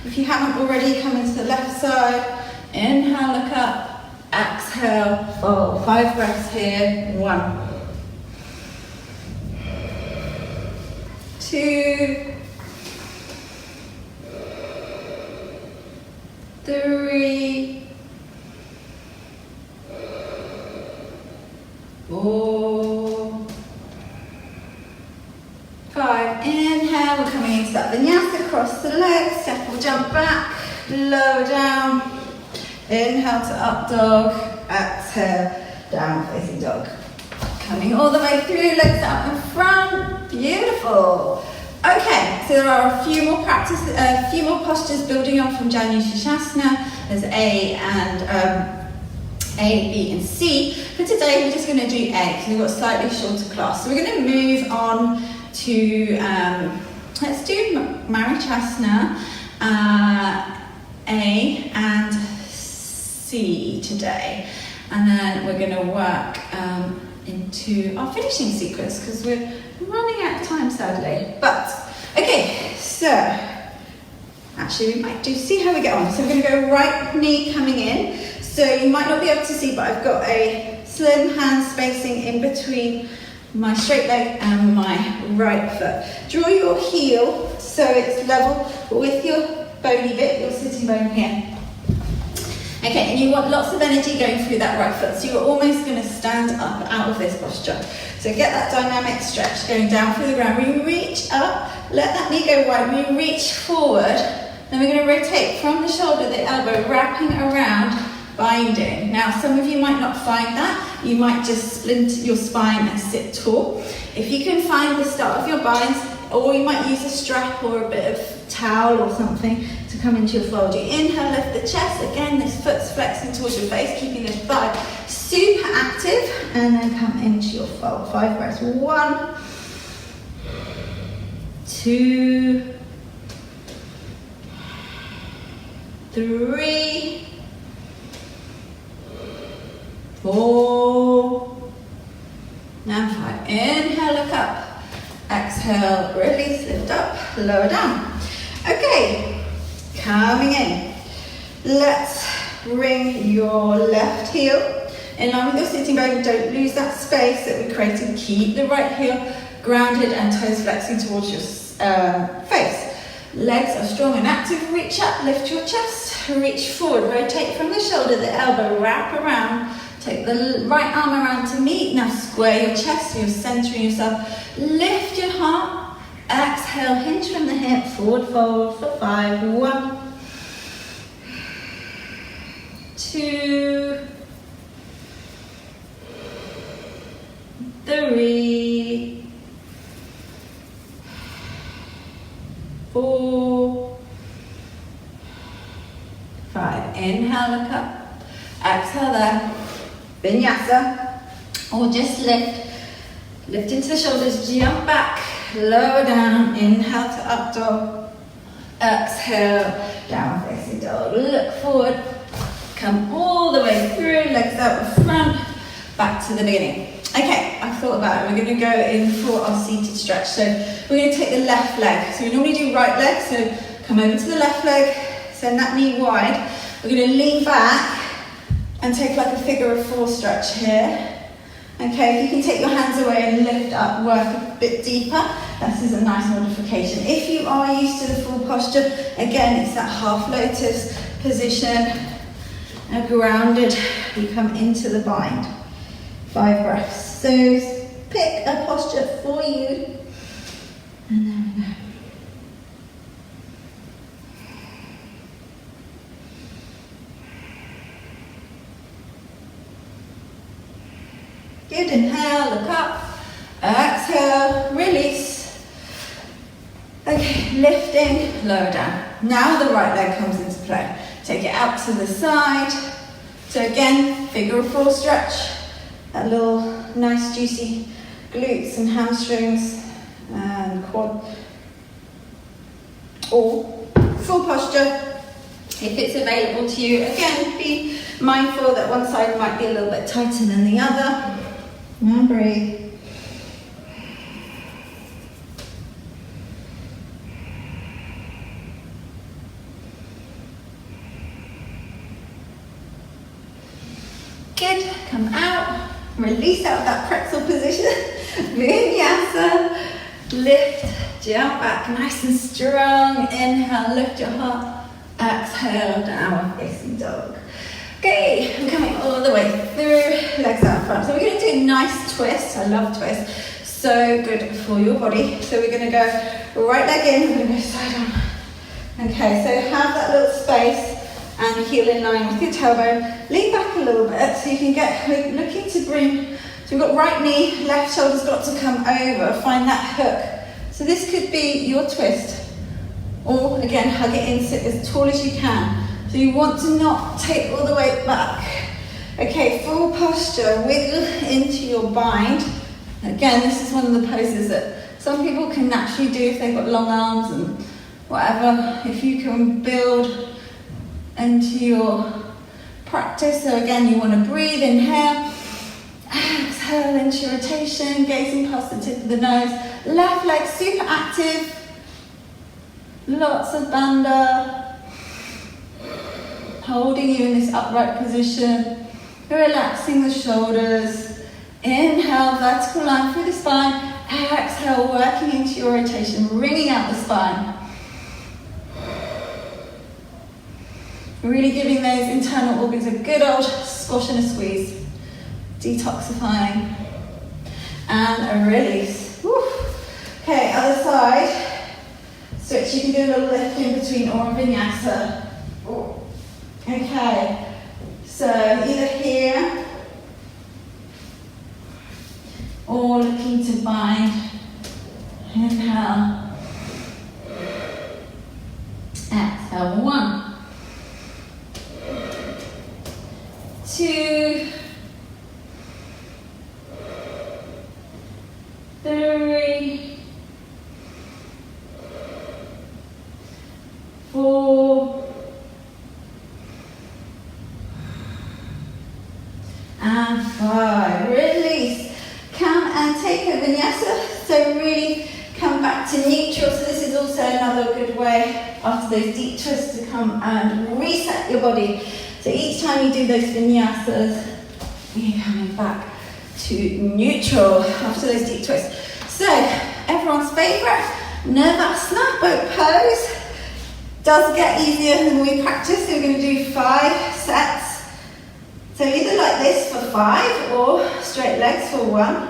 Speaker 2: If you haven't already, come into the left side. Inhale, look up. Exhale, fold. 5 breaths here. 1. 2. 3. 4. 5. Inhale, we're coming into that vinyasa, cross the legs, step or jump back, lower down. Inhale to up dog, exhale, down facing dog. Coming all the way through, legs out in front, beautiful. Okay, so there are a few more postures building on from Janu Shasana. There's A and A, B and C. For today we're just going to do A, because we've got a slightly shorter class. So we're going to move on to, let's do Marichasana, A and C today. And then we're going to work
Speaker 1: into our finishing sequence because we're running out of time sadly. But okay, so actually we might see how we get on. So we're going to go right knee coming in. So you might not be able to see, but I've got a slim hand spacing in between my straight leg and my right foot. Draw your heel so it's level with your bony bit, your sitting bone here. Okay, and you want lots of energy going through that right foot, so you're almost going to stand up out of this posture. So get that dynamic stretch going down through the ground. We reach up, let that knee go wide, we reach forward, then we're going to rotate from the shoulder, the elbow, wrapping around, binding. Now, some of you might not find that. You might just splint your spine and sit tall. If you can find the start of your binds, or you might use a strap or a bit of towel or something to come into your fold. You inhale, lift the chest. Again, this foot's flexing towards your face, keeping this thigh super active, and then come into your fold. 5 breaths. 1, 2, 3, 4, and 5. Inhale, look up. Exhale, release, lift up, lower down. Okay, coming in. Let's bring your left heel in line with your sitting bone. Don't lose that space that we created. Keep the right heel grounded and toes flexing towards your face. Legs are strong and active. Reach up, lift your chest, reach forward, rotate from the shoulder, the elbow, wrap around. Take the right arm around to meet. Now square your chest so you're centering yourself. Lift your heart. Exhale, hinge from the hip. Forward fold for 5. 1, 2, 3, 4, 5. Inhale, look up. Exhale there. Vinyasa, or just lift into the shoulders, jump back, lower down, inhale to up dog, exhale, down facing dog, look forward, come all the way through, legs out in front, back to the beginning. Okay, I've thought about it, we're going to go in for our seated stretch, so we're going to take the left leg, so we normally do right leg, so come over to the left leg, send that knee wide, we're going to lean back, and take like a figure of 4 stretch here. Okay, if you can take your hands away and lift up, work a bit deeper. This is a nice modification. If you are used to the full posture, again, it's that half lotus position. Grounded, we come into the bind. 5 breaths. So pick a posture for you. And there we go. Good, inhale, look up, exhale, release. Okay, lifting, lower down. Now the right leg comes into play. Take it out to the side. So again, figure of 4 stretch. That little nice juicy glutes and hamstrings and quad. Or full posture. If it's available to you, again, be mindful that one side might be a little bit tighter than the other. Now breathe. Good. Come out. Release out of that pretzel position. Vinyasa. Lift. Jump back. Nice and strong. Inhale. Lift your heart. Exhale. Downward facing dog. Okay, I'm coming all the way through, legs out front. So we're going to do a nice twist. I love twists. So good for your body. So we're going to go right leg in, we're going to go side on. Okay, so have that little space and heel in line with your tailbone. Lean back a little bit so you can get, looking to bring, so we've got right knee, left shoulder's got to come over. Find that hook. So this could be your twist. Or again, hug it in, sit as tall as you can. So you want to not take all the way back. Okay, full posture, wiggle into your bind. Again, this is one of the poses that some people can naturally do if they've got long arms and whatever. If you can build into your practice. So again, you want to breathe, inhale, exhale. exhale into your rotation, gazing past the tip of the nose. Left leg super active. Lots of bandha. Holding you in this upright position. Relaxing the shoulders. Inhale, vertical line through the spine. Exhale, working into your rotation, wringing out the spine. Really giving those internal organs a good old squash and a squeeze. Detoxifying. And a release. Woo. Okay, other side. Switch, you can do a little lift in between or a vinyasa. Ooh. Okay, so either here or looking to bind. Inhale. Exhale. 1, 2, 3, 4, and 5. Release. Come and take a vinyasa. So really come back to neutral. So this is also another good way after those deep twists to come and reset your body. So each time you do those vinyasas, you're coming back to neutral after those deep twists. So everyone's favourite, Navasana, boat pose. Does get easier than we practice. So we're going to do 5 sets. So either like this for 5 or straight legs for 1.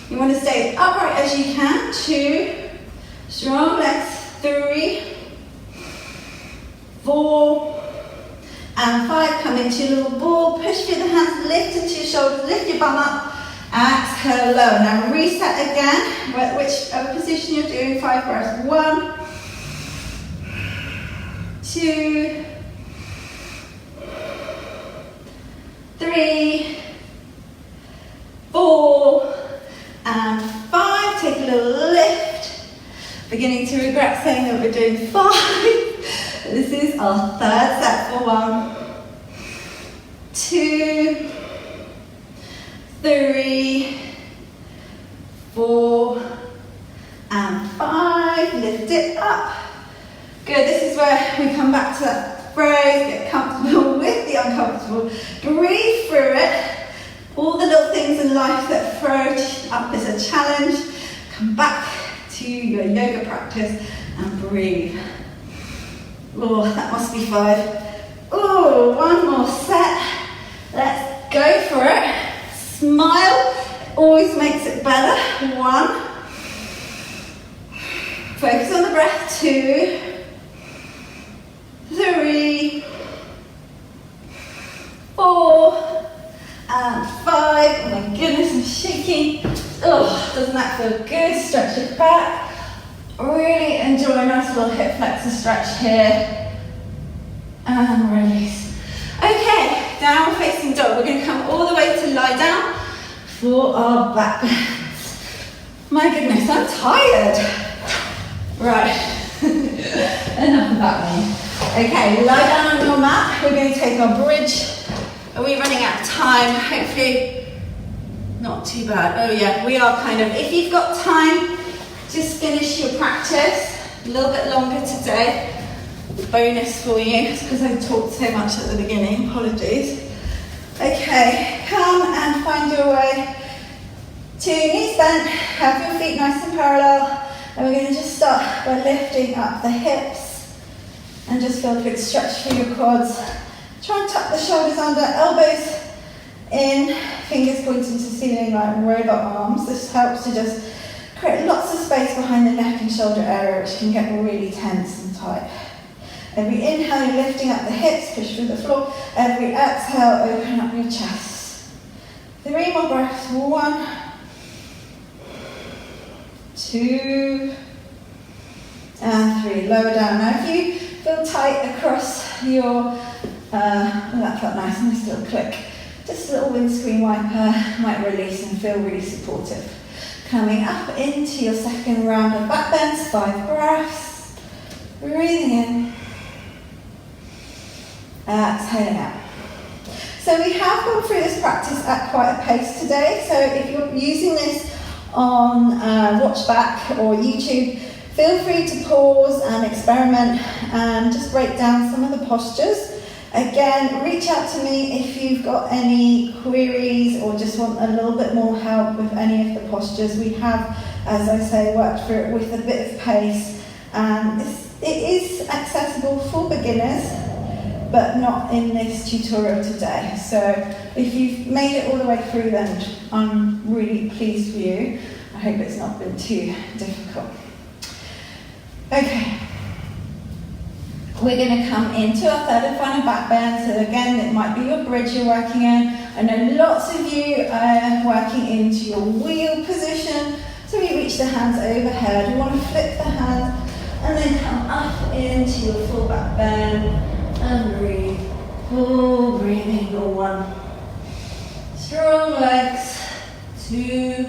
Speaker 1: You want to stay upright as you can. 2, strong legs. 3, 4, and 5. Come into your little ball. Push through the hands. Lift into your shoulders. Lift your bum up. Exhale, lower. Now reset again. Whichever position you're doing. 5 breaths. 1, 2, 3, 4, and 5. Take a little lift. Beginning to regret saying that we're doing 5. This is our 3rd set for 1, 2, 3, 4, and 5. Lift it up. Good, this is where we come back to that phrase, get comfortable with the uncomfortable. Breathe through it. All the little things in life that throw up as a challenge, come back to your yoga practice and breathe. Oh, that must be 5. Oh, 1 more set. Let's go for it. Smile, always makes it better. 1. Focus on the breath. 2, 3, 4, and 5. Oh my goodness, I'm shaking. Oh, doesn't that feel good? Stretch it back. Really enjoy a nice little hip flexor stretch here. And release. Okay, down facing dog. We're going to come all the way to lie down for our back bends. My goodness, I'm tired. Right, enough about me. Okay, lie down on your mat. We're going to take our bridge. Are we running out of time? Hopefully not too bad. Oh yeah, we are kind of. If you've got time, just finish your practice. A little bit longer today. Bonus for you, because I talked so much at the beginning. Apologies. Okay, come and find your way to knees bent. Have your feet nice and parallel. And we're going to just start by lifting up the hips and just feel a good stretch through your quads. Try and tuck the shoulders under, elbows in, fingers pointing to the ceiling like robot arms. This helps to just create lots of space behind the neck and shoulder area, which can get really tense and tight. Every inhale, you're lifting up the hips, push through the floor. Every exhale, open up your chest. 3 more breaths. 1, 2, and 3. Lower down. Now, if you feel tight across your that felt nice, nice little click. Just a little windscreen wiper might release and feel really supportive. Coming up into your second round of back bends, 5 breaths. Breathing in. Exhaling out.
Speaker 2: So we have gone through this practice at quite a pace today. So if you're using this on Watch Back or YouTube, feel free to pause and experiment and just break down some of the postures. Again, reach out to me if you've got any queries or just want a little bit more help with any of the postures. We have, as I say, worked through it with a bit of pace, and it is accessible for beginners, but not in this tutorial today. So if you've made it all the way through, then I'm really pleased for you. I hope it's not been too difficult. Okay. We're going to come into our third and final back bend. So again, it might be your bridge you're working in. I know lots of you are working into your wheel position. So we reach the hands overhead. We want to flip the hands and then come up into your full back bend and breathe. Full breathing for 1. Strong legs. 2.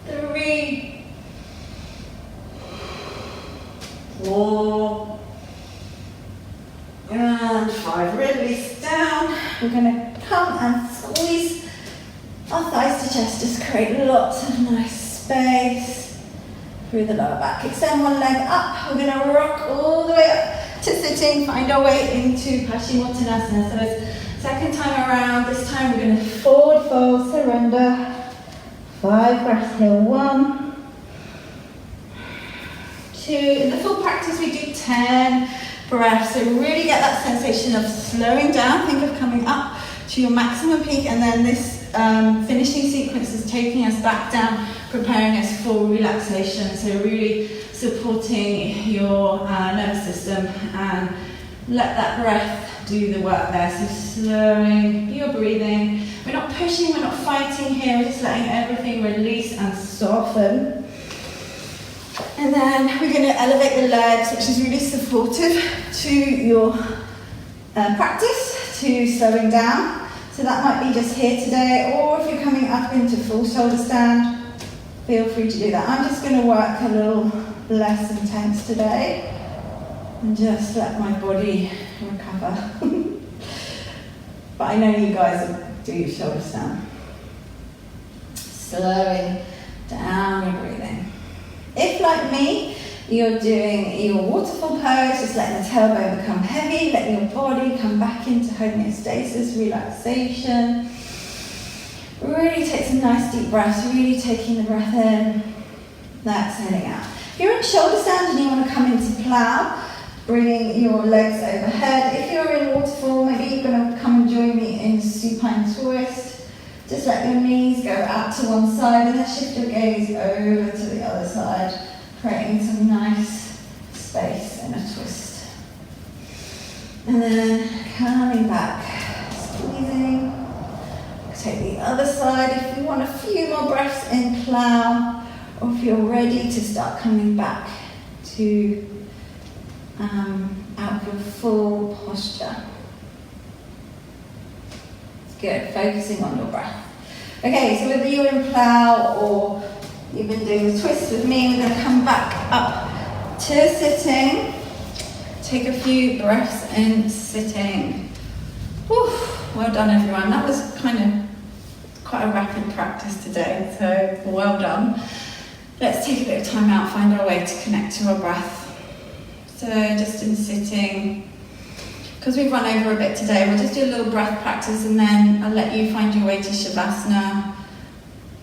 Speaker 2: 3. 4 and 5. Release down. We're going to come and squeeze our thighs to chest. Just create lots of nice space through the lower back. Extend one leg up. We're going to rock all the way up to sitting. Find our way into Paschimottanasana. So it's second time around. This time we're going to forward fold, surrender. 5 breaths here. 1. 2. In the full practice we do 10 breaths, so really get that sensation of slowing down. Think of coming up to your maximum peak, and then this finishing sequence is taking us back down, preparing us for relaxation. So really supporting your nervous system, and let that breath do the work there. So slowing your breathing. We're not pushing, we're not fighting here, we're just letting everything release and soften. And then we're going to elevate the legs, which is really supportive to your practice, to slowing down. So that might be just here today, or if you're coming up into full shoulder stand, feel free to do that. I'm just going to work a little less intense today and just let my body recover. But I know you guys will do shoulder stand. Slowing down your breathing. If, like me, you're doing your waterfall pose, just letting the tailbone become heavy, letting your body come back into homeostasis, relaxation. Really take some nice deep breaths, really taking the breath in, exhaling out. If you're in shoulder stand and you want to come into plow, bringing your legs overhead. If you're in waterfall, maybe you're going to come and join me in supine twist. Just let your knees go out to one side and then shift your gaze over to the other side, creating some nice space in a twist. And then coming back, squeezing. Take the other side if you want a few more breaths in plow, or if you're ready to start coming back to out of your full posture. Good, focusing on your breath. Okay, so whether you're in plow or you've been doing the twist with me, we're going to come back up to sitting. Take a few breaths in sitting. Whew, well done everyone. That was kind of quite a rapid practice today, so well done. Let's take a bit of time out, find our way to connect to our breath. So just in sitting. Because we've run over a bit today, we'll just do a little breath practice and then I'll let you find your way to Shavasana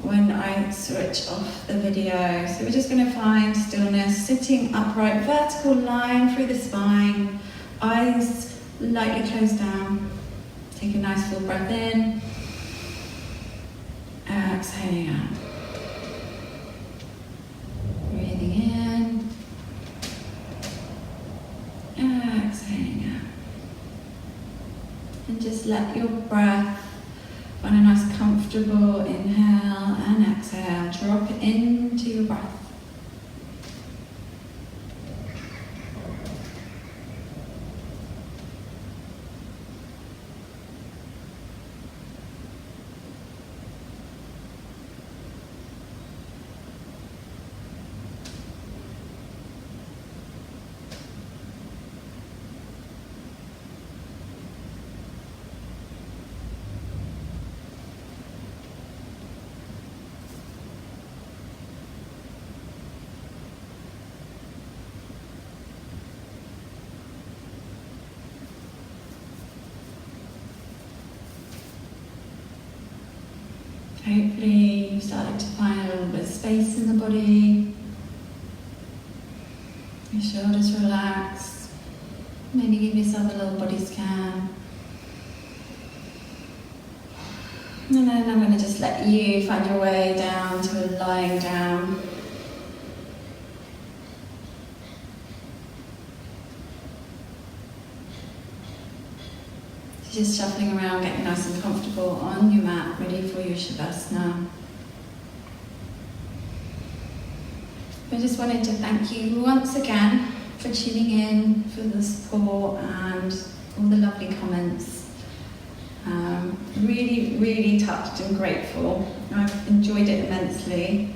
Speaker 2: when I switch off the video. So we're just going to find stillness, sitting upright, vertical line through the spine, eyes lightly closed down. Take a nice full breath in, exhaling out. Breathing in, exhaling out. And just let your breath, on a nice comfortable inhale and exhale, drop into your breath.
Speaker 1: Hopefully you've started to find a little bit of space in the body. Your shoulders relaxed. Maybe give yourself a little body scan. And then I'm going to just let you find your way down to a lying down. So just shuffling around, getting nice and comfortable on your mat, ready for your Shavasana. I just wanted to thank you once again for tuning in, for the support and all the lovely comments. Really, really touched and grateful. I've enjoyed it immensely.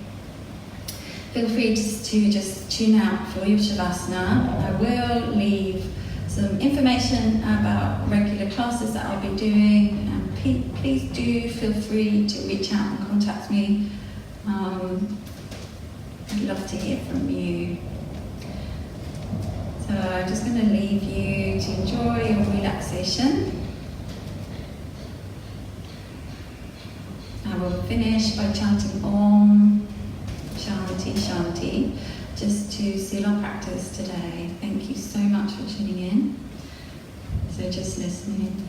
Speaker 1: Feel free to just tune out for your Shavasana. I will leave some information about regular classes that I'll be doing, and please do feel free to reach out and contact me. I'd love to hear from you. So I'm just going to leave you to enjoy your relaxation. I will finish by chanting Om Shanti Shanti, just to seal our practice today. Thank you so much for tuning in. So just listening.